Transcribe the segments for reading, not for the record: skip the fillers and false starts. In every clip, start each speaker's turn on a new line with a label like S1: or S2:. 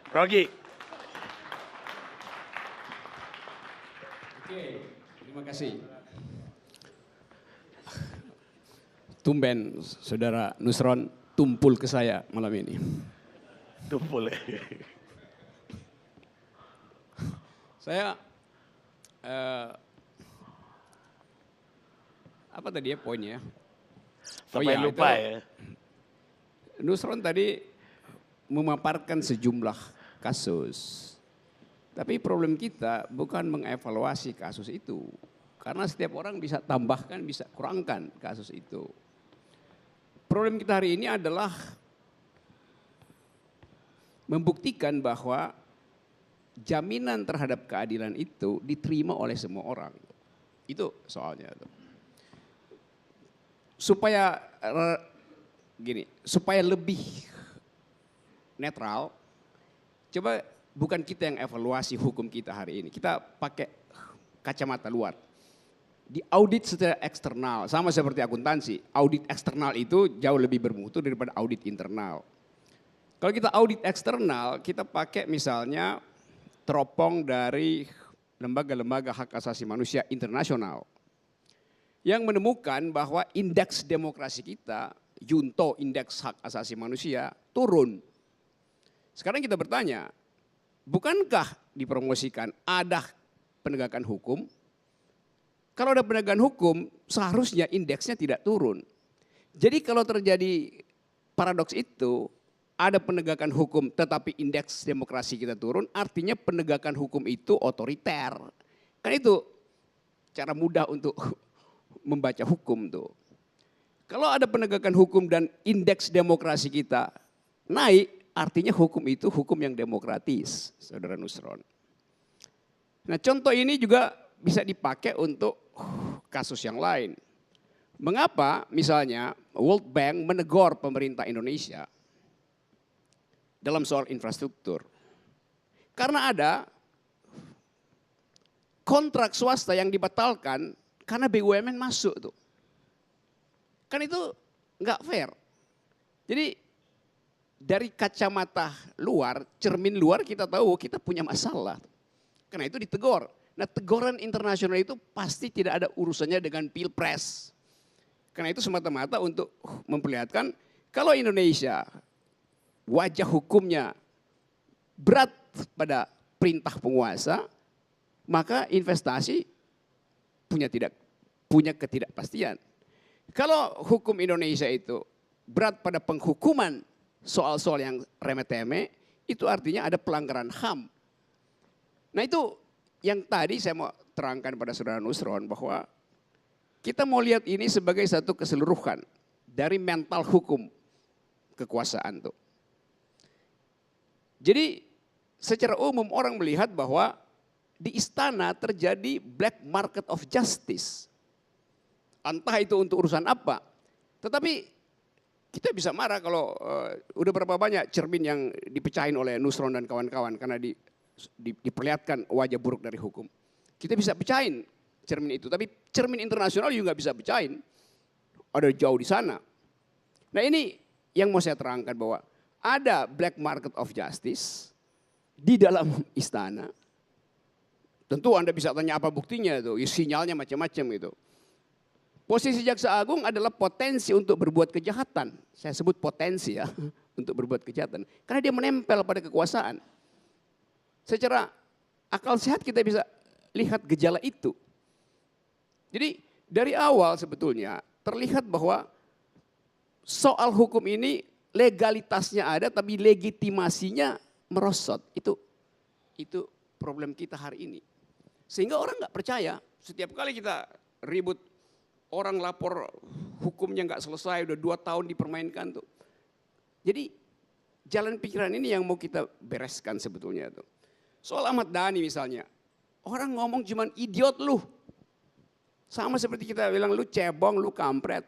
S1: Rogi.
S2: Oke, terima kasih. Tumben Saudara Nusron tumpul ke saya malam ini.
S1: Tumpul.
S2: Saya apa tadi ya poinnya?
S1: Sampai lupa ya.
S2: Nusron tadi memaparkan sejumlah kasus. Tapi problem kita bukan mengevaluasi kasus itu. Karena setiap orang bisa tambahkan, bisa kurangkan kasus itu. Problem kita hari ini adalah membuktikan bahwa jaminan terhadap keadilan itu diterima oleh semua orang. Itu soalnya. Supaya lebih netral, coba bukan kita yang evaluasi hukum kita hari ini. Kita pakai kacamata luar. Di audit secara eksternal, sama seperti akuntansi. Audit eksternal itu jauh lebih bermutu daripada audit internal. Kalau kita audit eksternal, kita pakai misalnya teropong dari lembaga-lembaga hak asasi manusia internasional. Yang menemukan bahwa indeks demokrasi kita, Junto Indeks Hak Asasi Manusia, turun. Sekarang kita bertanya, bukankah dipromosikan ada penegakan hukum? Kalau ada penegakan hukum, seharusnya indeksnya tidak turun. Jadi kalau terjadi paradoks itu, ada penegakan hukum tetapi indeks demokrasi kita turun, artinya penegakan hukum itu otoriter. Kan itu cara mudah untuk membaca hukum tuh. Kalau ada penegakan hukum dan indeks demokrasi kita naik, artinya hukum itu hukum yang demokratis, Saudara Nusron. Nah contoh ini juga bisa dipakai untuk kasus yang lain. Mengapa misalnya World Bank menegur pemerintah Indonesia dalam soal infrastruktur? Karena ada kontrak swasta yang dibatalkan karena BUMN masuk tuh. Kan itu nggak fair. Jadi dari kacamata luar, cermin luar kita tahu kita punya masalah. Karena itu ditegur. Nah teguran internasional itu pasti tidak ada urusannya dengan pilpres. Karena itu semata-mata untuk memperlihatkan kalau Indonesia wajah hukumnya berat pada perintah penguasa, maka investasi punya ketidakpastian. Kalau hukum Indonesia itu berat pada penghukuman soal-soal yang remeh-temeh, itu artinya ada pelanggaran HAM. Nah itu yang tadi saya mau terangkan pada Saudara Nusron bahwa kita mau lihat ini sebagai satu keseluruhan dari mental hukum kekuasaan tuh. Jadi secara umum orang melihat bahwa di istana terjadi black market of justice. Entah itu untuk urusan apa. Tetapi kita bisa marah kalau udah berapa banyak cermin yang dipecahin oleh Nusron dan kawan-kawan karena diperlihatkan wajah buruk dari hukum. Kita bisa pecahin cermin itu, tapi cermin internasional juga bisa pecahin. Ada jauh di sana. Nah ini yang mau saya terangkan bahwa ada black market of justice di dalam istana. Tentu Anda bisa tanya apa buktinya itu, sinyalnya macam-macam gitu. Posisi Jaksa Agung adalah potensi untuk berbuat kejahatan. Saya sebut potensi ya, untuk berbuat kejahatan. Karena dia menempel pada kekuasaan. Secara akal sehat kita bisa lihat gejala itu. Jadi dari awal sebetulnya terlihat bahwa soal hukum ini legalitasnya ada tapi legitimasinya merosot. Itu problem kita hari ini. Sehingga orang nggak percaya. Setiap kali kita ribut, orang lapor hukumnya nggak selesai, udah 2 tahun dipermainkan tuh. Jadi jalan pikiran ini yang mau kita bereskan sebetulnya tuh. Soal Ahmad Dhani misalnya, orang ngomong cuman idiot lu. Sama seperti kita bilang lu cebong, lu kampret.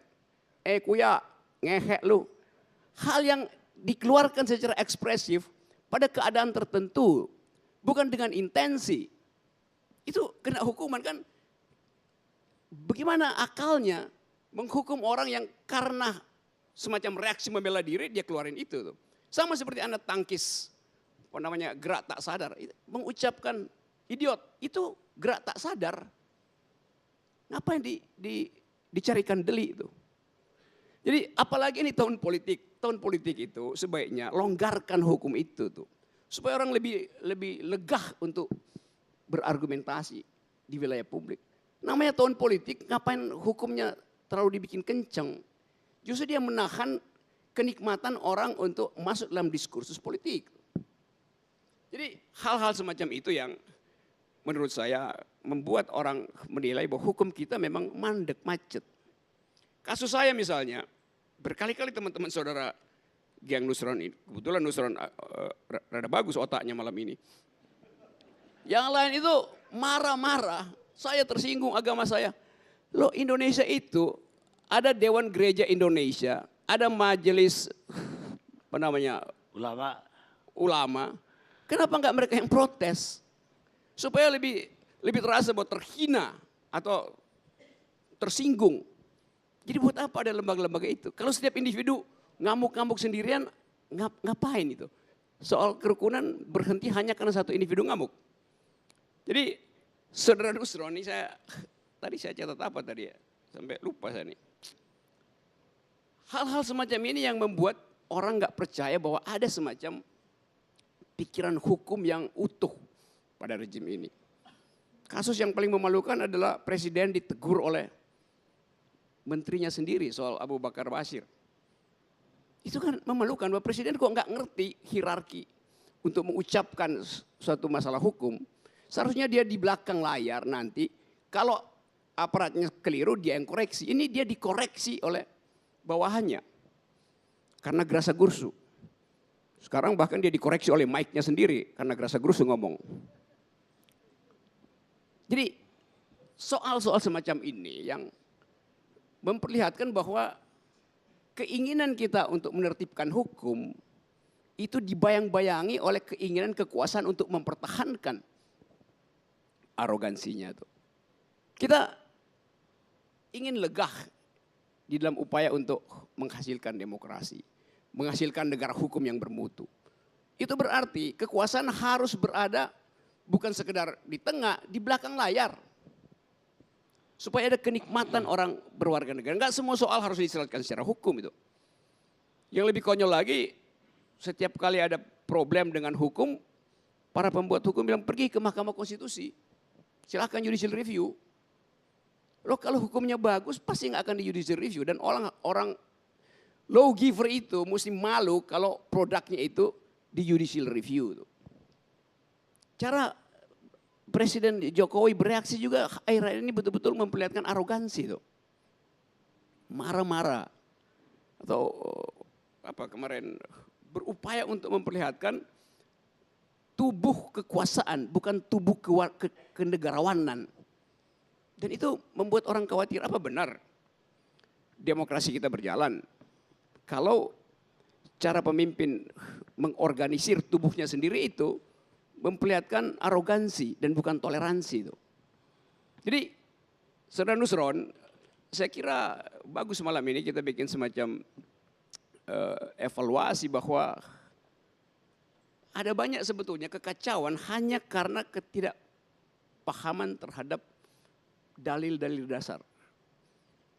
S2: Kuya, ngehek lu. Hal yang dikeluarkan secara ekspresif pada keadaan tertentu, bukan dengan intensi. Itu kena hukuman kan. Bagaimana akalnya menghukum orang yang karena semacam reaksi membela diri dia keluarin itu tuh. Sama seperti Anda tangkis gerak tak sadar, mengucapkan idiot itu gerak tak sadar. Ngapain dicarikan delik itu? Jadi apalagi ini tahun politik. Tahun politik itu sebaiknya longgarkan hukum itu tuh. Supaya orang lebih legah untuk berargumentasi di wilayah publik. Namanya tahun politik, ngapain hukumnya terlalu dibikin kenceng? Justru dia menahan kenikmatan orang untuk masuk dalam diskursus politik. Jadi hal-hal semacam itu yang menurut saya membuat orang menilai bahwa hukum kita memang mandek macet. Kasus saya misalnya, berkali-kali teman-teman saudara Geng Nusron ini, kebetulan Nusron rada bagus otaknya malam ini. Yang lain itu marah-marah, saya tersinggung agama saya. Loh, Indonesia itu ada Dewan Gereja Indonesia, ada majelis ulama. Kenapa enggak mereka yang protes? Supaya lebih terasa bahwa terhina atau tersinggung. Jadi buat apa ada lembaga-lembaga itu? Kalau setiap individu ngamuk-ngamuk sendirian, ngapain itu? Soal kerukunan berhenti hanya karena satu individu ngamuk. Jadi saudara Nusron ini tadi saya catat apa tadi ya? Sampai lupa saya nih. Hal-hal semacam ini yang membuat orang nggak percaya bahwa ada semacam pikiran hukum yang utuh pada rejim ini. Kasus yang paling memalukan adalah presiden ditegur oleh menterinya sendiri soal Abu Bakar Basir. Itu kan memalukan bahwa presiden kok nggak ngerti hierarki untuk mengucapkan suatu masalah hukum. Seharusnya dia di belakang layar nanti kalau aparatnya keliru dia yang koreksi. Ini dia dikoreksi oleh bawahannya karena gerasa gursu. Sekarang bahkan dia dikoreksi oleh mic-nya sendiri karena gerasa gursu ngomong. Jadi soal-soal semacam ini yang memperlihatkan bahwa keinginan kita untuk menertibkan hukum itu dibayang-bayangi oleh keinginan kekuasaan untuk mempertahankan arogansinya tuh. Kita ingin legah di dalam upaya untuk menghasilkan demokrasi, menghasilkan negara hukum yang bermutu. Itu berarti kekuasaan harus berada bukan sekedar di tengah, di belakang layar. Supaya ada kenikmatan orang berwarga negara. Enggak semua soal harus diselesaikan secara hukum itu. Yang lebih konyol lagi, setiap kali ada problem dengan hukum, para pembuat hukum bilang pergi ke Mahkamah Konstitusi. Silahkan judicial review. Loh kalau hukumnya bagus pasti nggak akan di judicial review. Dan orang lawgiver itu mesti malu kalau produknya itu di judicial review. Cara Presiden Jokowi bereaksi juga akhir-akhir ini betul-betul memperlihatkan arogansi tuh. Marah-marah. Atau apa kemarin berupaya untuk memperlihatkan tubuh kekuasaan bukan tubuh kenegarawanan. Dan itu membuat orang khawatir apa benar demokrasi kita berjalan. Kalau cara pemimpin mengorganisir tubuhnya sendiri itu memperlihatkan arogansi dan bukan toleransi itu. Jadi saudara Nusron, saya kira bagus malam ini kita bikin semacam evaluasi bahwa ada banyak sebetulnya kekacauan hanya karena ketidakpahaman terhadap dalil-dalil dasar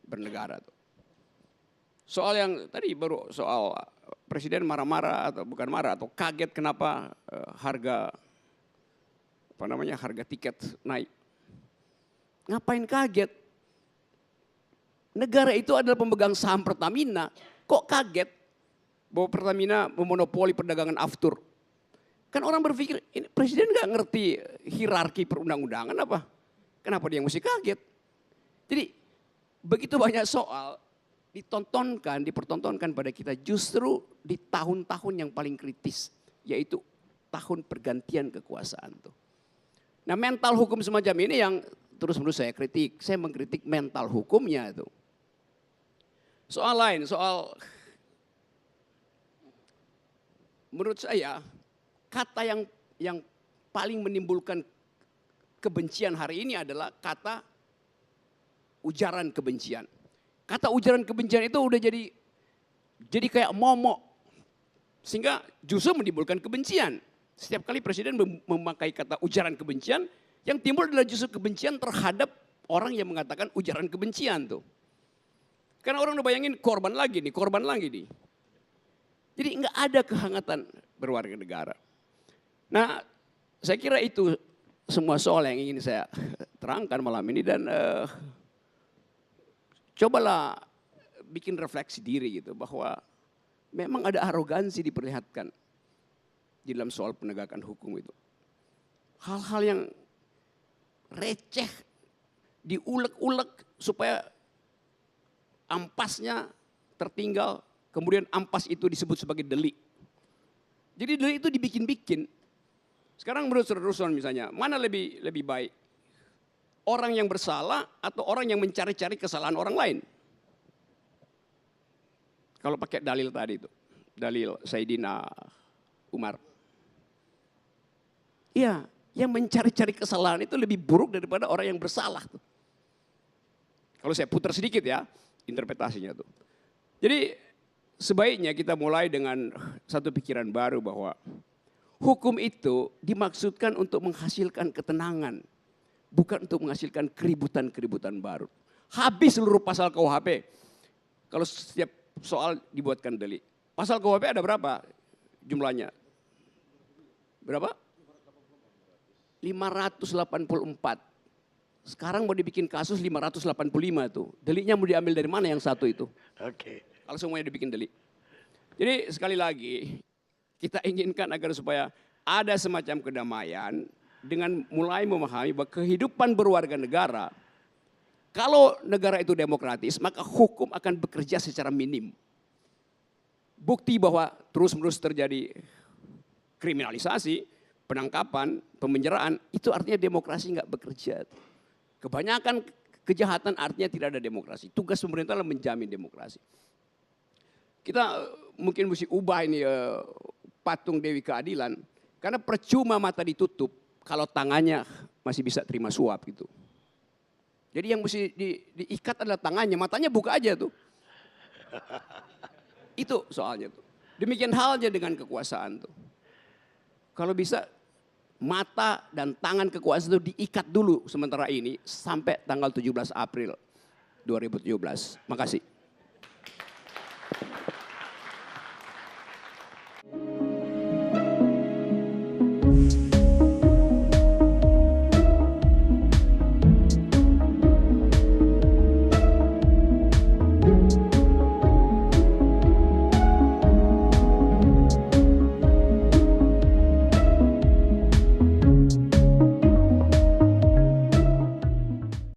S2: bernegara tuh. Soal yang tadi baru soal presiden marah-marah atau bukan marah atau kaget kenapa harga tiket naik. Ngapain kaget? Negara itu adalah pemegang saham Pertamina. Kok kaget bahwa Pertamina memonopoli perdagangan aftur? Kan orang berpikir ini presiden nggak ngerti hierarki perundang-undangan apa? Kenapa dia mesti kaget? Jadi begitu banyak soal dipertontonkan pada kita justru di tahun-tahun yang paling kritis, yaitu tahun pergantian kekuasaan tuh. Nah mental hukum semacam ini yang terus-menerus saya kritik. Saya mengkritik mental hukumnya itu. Soal lain, soal menurut saya kata yang paling menimbulkan kebencian hari ini adalah kata ujaran kebencian. Kata ujaran kebencian itu udah jadi kayak momok. Sehingga justru menimbulkan kebencian. Setiap kali presiden memakai kata ujaran kebencian, yang timbul adalah justru kebencian terhadap orang yang mengatakan ujaran kebencian tuh. Karena orang udah bayangin korban lagi nih. Jadi nggak ada kehangatan berwarga negara. Nah, saya kira itu semua soal yang ingin saya terangkan malam ini dan cobalah bikin refleksi diri gitu bahwa memang ada arogansi diperlihatkan di dalam soal penegakan hukum itu. Hal-hal yang receh diulek-ulek supaya ampasnya tertinggal, kemudian ampas itu disebut sebagai delik. Jadi delik itu dibikin-bikin. Sekarang menurut Saudara misalnya, mana lebih baik? Orang yang bersalah atau orang yang mencari-cari kesalahan orang lain? Kalau pakai dalil tadi itu, dalil Sayyidina Umar. Iya, yang mencari-cari kesalahan itu lebih buruk daripada orang yang bersalah tuh. Kalau saya putar sedikit ya, interpretasinya tuh. Jadi sebaiknya kita mulai dengan satu pikiran baru bahwa hukum itu dimaksudkan untuk menghasilkan ketenangan, bukan untuk menghasilkan keributan-keributan baru. Habis seluruh pasal KUHP. Kalau setiap soal dibuatkan delik. Pasal KUHP ada berapa jumlahnya? Berapa? 584. Sekarang mau dibikin kasus 585 tuh. Deliknya mau diambil dari mana yang satu itu?
S1: Oke.
S2: Kalau semuanya dibikin delik. Jadi sekali lagi kita inginkan agar supaya ada semacam kedamaian dengan mulai memahami bahwa kehidupan berwarga negara, kalau negara itu demokratis maka hukum akan bekerja secara minim. Bukti bahwa terus-menerus terjadi kriminalisasi, penangkapan, pemenjaraan, itu artinya demokrasi nggak bekerja. Kebanyakan kejahatan artinya tidak ada demokrasi. Tugas pemerintah adalah menjamin demokrasi. Kita mungkin mesti ubah ini patung Dewi Keadilan, karena percuma mata ditutup kalau tangannya masih bisa terima suap gitu. Jadi yang mesti diikat adalah tangannya, matanya buka aja tuh. Itu soalnya tuh. Demikian halnya dengan kekuasaan tuh. Kalau bisa mata dan tangan kekuasaan itu diikat dulu sementara ini sampai tanggal 17 April 2017. Makasih.